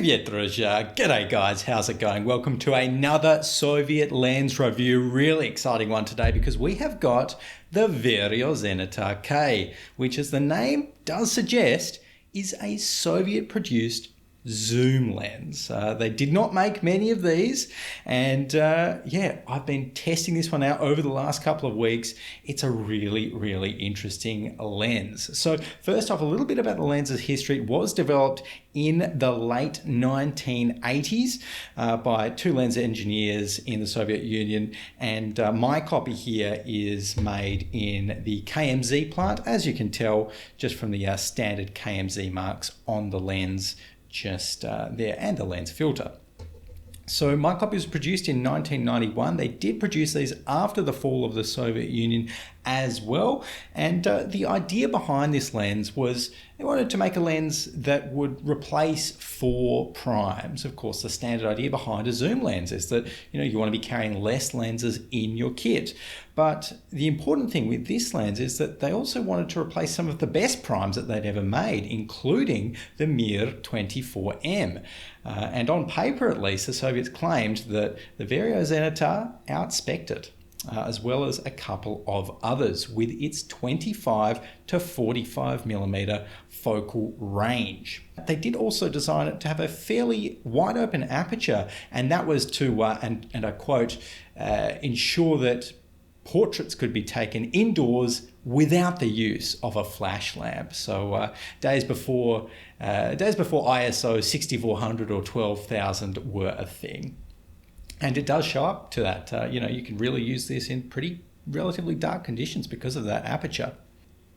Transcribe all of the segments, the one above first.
Привет, друзья. G'day, guys. How's it going? Welcome to another Soviet lens review. Really exciting one today because we have got the Variozenitar-K, which, as the name does suggest, is a Soviet-produced zoom lens. They did not make many of these, and yeah, I've been testing this one out over the last couple of weeks. It's a really interesting lens. So first off, a little bit about the lens's history. It was developed in the late 1980s by two lens engineers in the Soviet Union, and my copy here is made in the KMZ plant, as you can tell just from the standard KMZ marks on the lens just there, and the lens filter. So my copy was produced in 1991. They did produce these after the fall of the Soviet Union as well. And the idea behind this lens was they wanted to make a lens that would replace 4 primes. Of course, the standard idea behind a zoom lens is that you want to be carrying less lenses in your kit. But the important thing with this lens is that they also wanted to replace some of the best primes that they'd ever made, including the Mir 24M. And on paper, at least, the Soviets claimed that the Variozenitar outspec'd it, as well as a couple of others with its 25 to 45mm focal range. They did also design it to have a fairly wide open aperture, and that was to, and I quote, ensure that portraits could be taken indoors without the use of a flash lamp. So days before ISO 6400 or 12,000 were a thing. And it does show up to that. You can really use this in relatively dark conditions because of that aperture.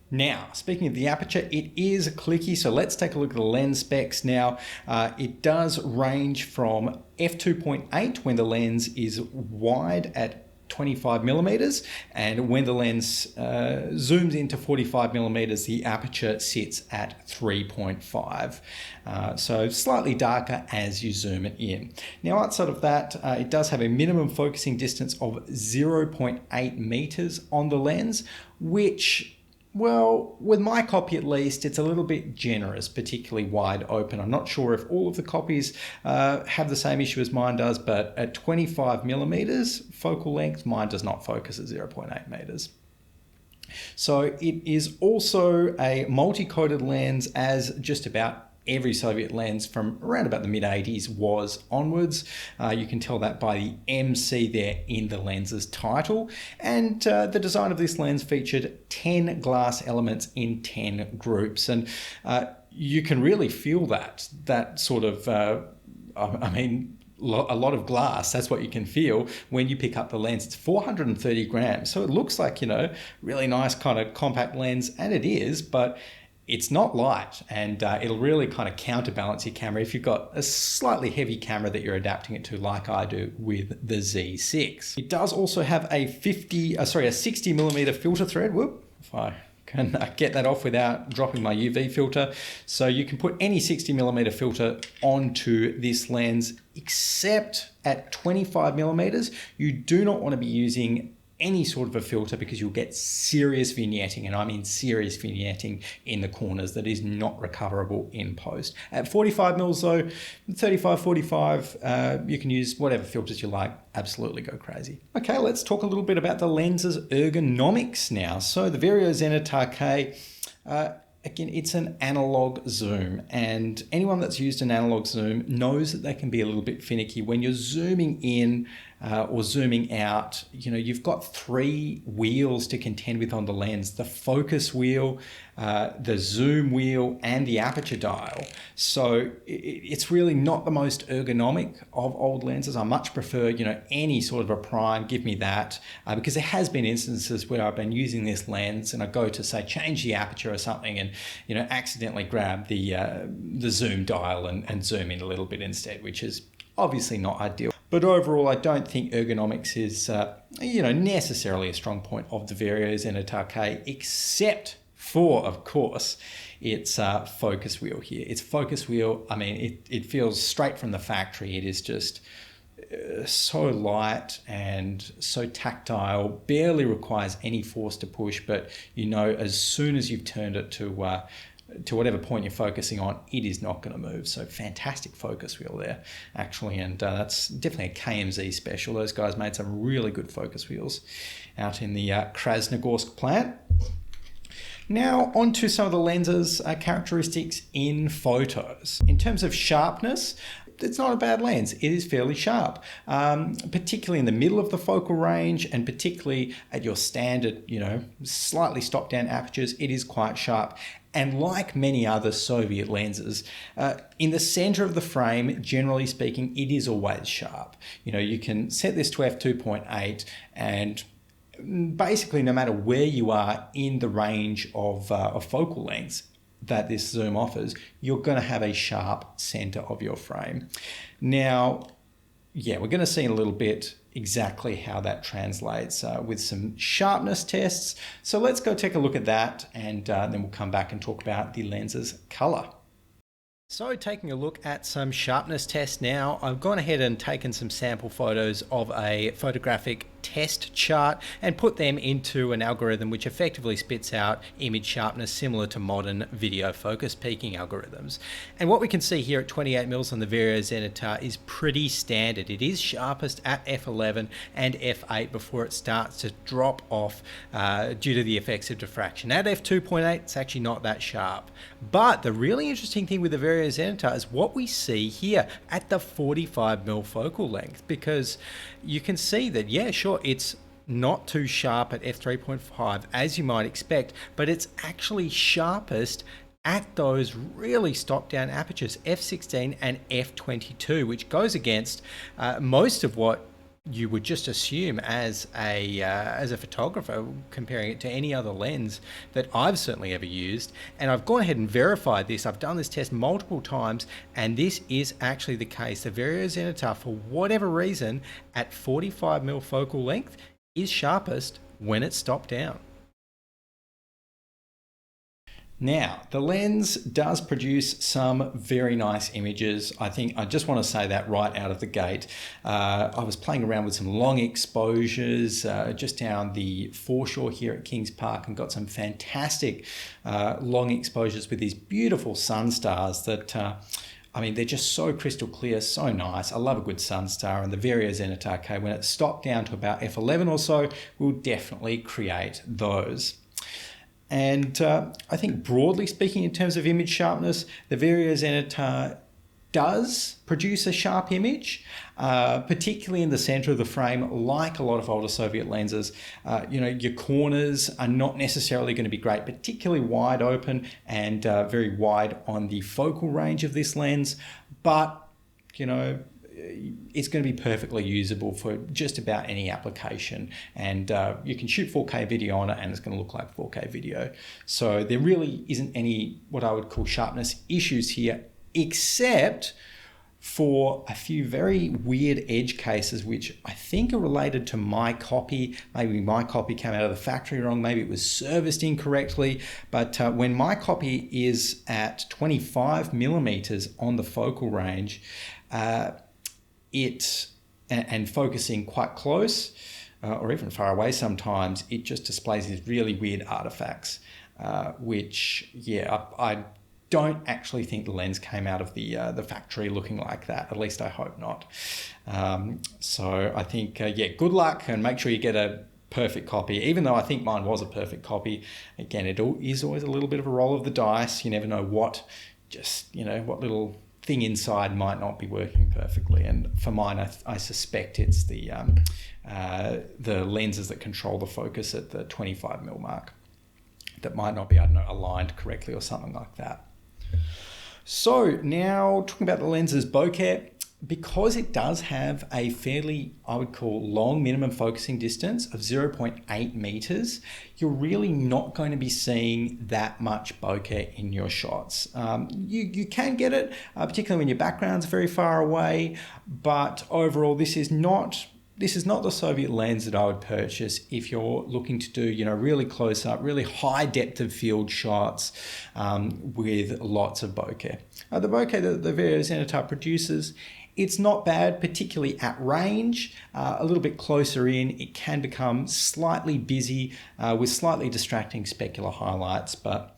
Now, speaking of the aperture, it is clicky, so let's take a look at the lens specs now. It does range from f2.8 when the lens is wide at 25mm, and when the lens zooms into 45mm, the aperture sits at 3.5. So slightly darker as you zoom it in. Now, outside of that, it does have a minimum focusing distance of 0.8 meters on the lens, which, well, with my copy at least, it's a little bit generous, particularly wide open. I'm not sure if all of the copies have the same issue as mine does, but at 25mm focal length, mine does not focus at 0.8 meters. So it is also a multi-coated lens, as just about every Soviet lens from around about the mid-80s was onwards. You can tell that by the MC there in the lens's title. And the design of this lens featured 10 glass elements in 10 groups. And you can really feel that sort of, a lot of glass. That's what you can feel when you pick up the lens. It's 430 grams. So it looks like, really nice kind of compact lens, and it is, but it's not light, and it'll really kind of counterbalance your camera if you've got a slightly heavy camera that you're adapting it to, like I do with the Z6. It does also have a 60mm filter thread. Whoop, if I can get that off without dropping my UV filter. So you can put any 60mm filter onto this lens, except at 25mm. You do not want to be using any sort of a filter because you'll get serious vignetting, and I mean serious vignetting in the corners that is not recoverable in post. At 45mm though, 35, 45, you can use whatever filters you like. Absolutely go crazy. Okay, let's talk a little bit about the lens's ergonomics now. So the Variozenitar-K, again, it's an analog zoom, and anyone that's used an analog zoom knows that they can be a little bit finicky. When you're zooming in or zooming out, you've got 3 wheels to contend with on the lens: the focus wheel, the zoom wheel, and the aperture dial. So it's really not the most ergonomic of old lenses. I much prefer, any sort of a prime, give me that, because there has been instances where I've been using this lens and I go to, say, change the aperture or something, and accidentally grab the zoom dial and zoom in a little bit instead, which is obviously not ideal. But overall, I don't think ergonomics is necessarily a strong point of the Variozenitar-K, except for, of course, its focus wheel here. Its focus wheel, it feels straight from the factory. It is just so light and so tactile, barely requires any force to push, but as soon as you've turned it to to whatever point you're focusing on, it is not going to move. So fantastic focus wheel there, actually. And that's definitely a KMZ special. Those guys made some really good focus wheels out in the Krasnogorsk plant. Now on to some of the lenses characteristics in photos. In terms of sharpness, it's not a bad lens. It is fairly sharp, particularly in the middle of the focal range and particularly at your standard, slightly stopped down apertures, it is quite sharp. And like many other Soviet lenses, in the center of the frame, generally speaking, it is always sharp. You can set this to f2.8 and basically no matter where you are in the range of focal lengths that this zoom offers, you're going to have a sharp center of your frame. Now, we're going to see in a little bit exactly how that translates with some sharpness tests. So let's go take a look at that, and then we'll come back and talk about the lens's color. So taking a look at some sharpness tests now, I've gone ahead and taken some sample photos of a photographic test chart and put them into an algorithm which effectively spits out image sharpness similar to modern video focus peaking algorithms. And what we can see here at 28mm on the Variozenitar is pretty standard. It is sharpest at f11 and f8 before it starts to drop off due to the effects of diffraction. At f2.8, it's actually not that sharp. But the really interesting thing with the Variozenitar is what we see here at the 45mm focal length, because you can see that, it's not too sharp at f3.5 as you might expect, but it's actually sharpest at those really stopped down apertures, f16 and f22, which goes against most of what you would just assume as a photographer, comparing it to any other lens that I've certainly ever used. And I've gone ahead and verified this. I've done this test multiple times, and this is actually the case. The Variozenitar, for whatever reason, at 45mm focal length, is sharpest when it's stopped down. Now, the lens does produce some very nice images. I think I just want to say that right out of the gate. I was playing around with some long exposures just down the foreshore here at Kings Park and got some fantastic long exposures with these beautiful sun stars that they're just so crystal clear, so nice. I love a good sunstar, and the Variozenitar-K, when it's stopped down to about f11 or so, will definitely create those. And I think broadly speaking, in terms of image sharpness, the Variozenitar does produce a sharp image, particularly in the center of the frame, like a lot of older Soviet lenses. Your corners are not necessarily going to be great, particularly wide open and very wide on the focal range of this lens, but it's going to be perfectly usable for just about any application, and you can shoot 4K video on it and it's going to look like 4K video. So there really isn't any what I would call sharpness issues here, except for a few very weird edge cases which I think are related to my copy. Maybe my copy came out of the factory wrong, maybe it was serviced incorrectly, but when my copy is at 25mm on the focal range, and focusing quite close or even far away sometimes, it just displays these really weird artifacts, which, I don't actually think the lens came out of the factory looking like that. At least I hope not. So I think, good luck, and make sure you get a perfect copy, even though I think mine was a perfect copy. Again, it is always a little bit of a roll of the dice. You never know what little thing inside might not be working perfectly, and for mine I suspect it's the lenses that control the focus at the 25mm mark that might not be, aligned correctly or something like that. So now talking about the lens's bokeh, because it does have a fairly, I would call, long minimum focusing distance of 0.8 meters, you're really not going to be seeing that much bokeh in your shots. You can get it, particularly when your background's very far away, but overall this is not the Soviet lens that I would purchase if you're looking to do, really close up, really high depth of field shots with lots of bokeh. The bokeh that the Variozenitar produces, It's not bad, particularly at range. A little bit closer in, it can become slightly busy with slightly distracting specular highlights, but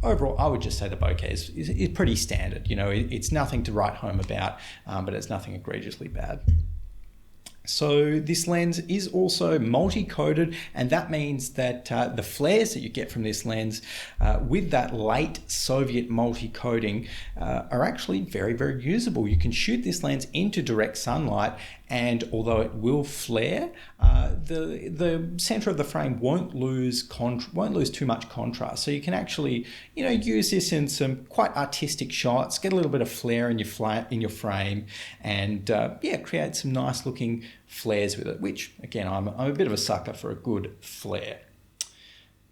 overall, I would just say the bokeh is pretty standard. You know, it's nothing to write home about, but it's nothing egregiously bad. So this lens is also multi-coated, and that means that the flares that you get from this lens with that late Soviet multi-coating are actually very, very usable. You can shoot this lens into direct sunlight, and although it will flare, the center of the frame won't lose too much contrast. So you can actually, you know, use this in some quite artistic shots, get a little bit of flare in your frame, and yeah, create some nice looking flares with it, which again, I'm a bit of a sucker for a good flare.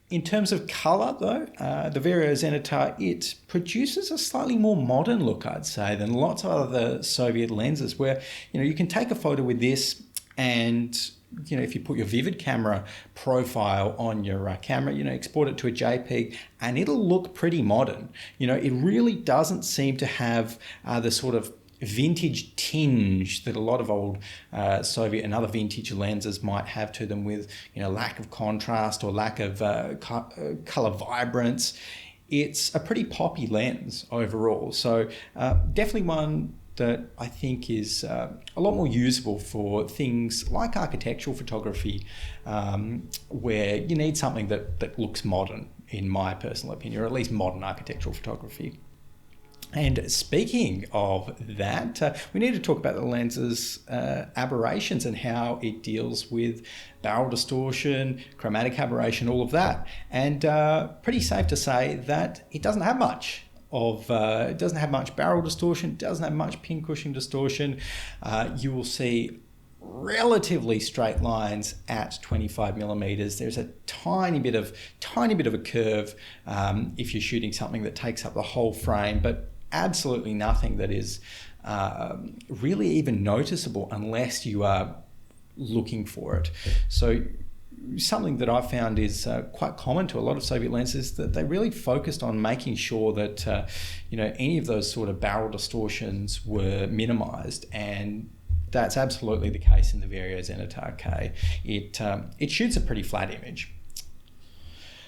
In terms of color though, the Variozenitar, it produces a slightly more modern look, I'd say, than lots of other Soviet lenses, where, you know, you can take a photo with this and, you know, if you put your Vivid camera profile on your camera, you know, export it to a JPEG, and it'll look pretty modern. You know, it really doesn't seem to have the sort of vintage tinge that a lot of old Soviet and other vintage lenses might have to them, with, you know, lack of contrast or lack of color vibrance. It's a pretty poppy lens overall. So definitely one that I think is a lot more usable for things like architectural photography, where you need something that looks modern, in my personal opinion, or at least modern architectural photography. And speaking of that, we need to talk about the lens's aberrations and how it deals with barrel distortion, chromatic aberration, all of that. And pretty safe to say that it doesn't have much it doesn't have much barrel distortion, doesn't have much pincushion distortion. You will see relatively straight lines at 25mm. There's a tiny bit of a curve if you're shooting something that takes up the whole frame, but absolutely nothing that is really even noticeable unless you are looking for it. So something that I've found is quite common to a lot of Soviet lenses, that they really focused on making sure that you know, any of those sort of barrel distortions were minimized, and that's absolutely the case in the Variozenitar-K. It shoots a pretty flat image.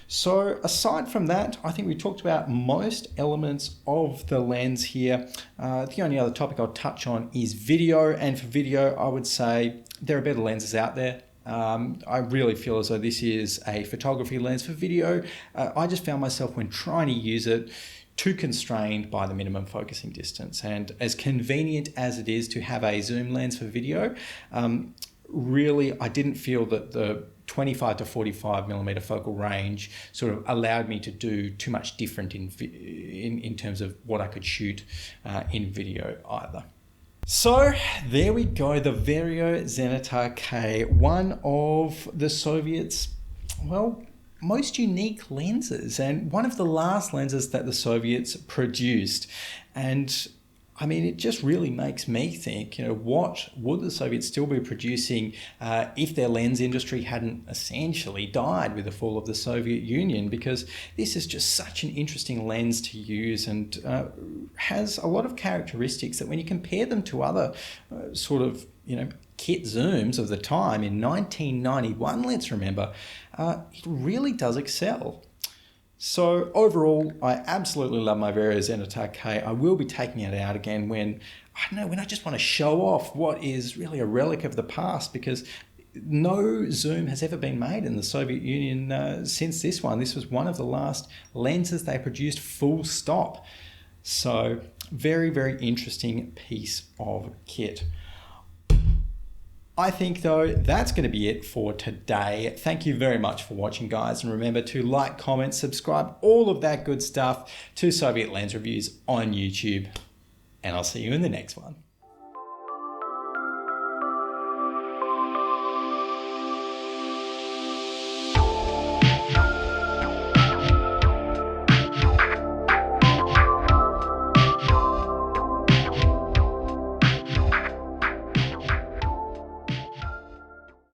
So aside from that, I think we talked about most elements of the lens here. The only other topic I'll touch on is video, and for video, I would say there are better lenses out there. I really feel as though this is a photography lens. For video, I just found myself, when trying to use it, too constrained by the minimum focusing distance. And as convenient as it is to have a zoom lens for video, really I didn't feel that the 25 to 45mm focal range sort of allowed me to do too much different in terms of what I could shoot in video either. So there we go, the Variozenitar-K, one of the Soviets, well, most unique lenses, and one of the last lenses that the Soviets produced. And I mean, it just really makes me think, you know, what would the Soviets still be producing if their lens industry hadn't essentially died with the fall of the Soviet Union? Because this is just such an interesting lens to use, and has a lot of characteristics that when you compare them to other sort of, you know, kit zooms of the time in 1991, let's remember, it really does excel. So overall, I absolutely love my Variozenitar-K. I will be taking it out again when I just want to show off what is really a relic of the past, because no zoom has ever been made in the Soviet Union since this one. This was one of the last lenses they produced, full stop. So very, very interesting piece of kit. I think, though, that's going to be it for today. Thank you very much for watching, guys. And remember to like, comment, subscribe, all of that good stuff to Soviet Lens Reviews on YouTube. And I'll see you in the next one.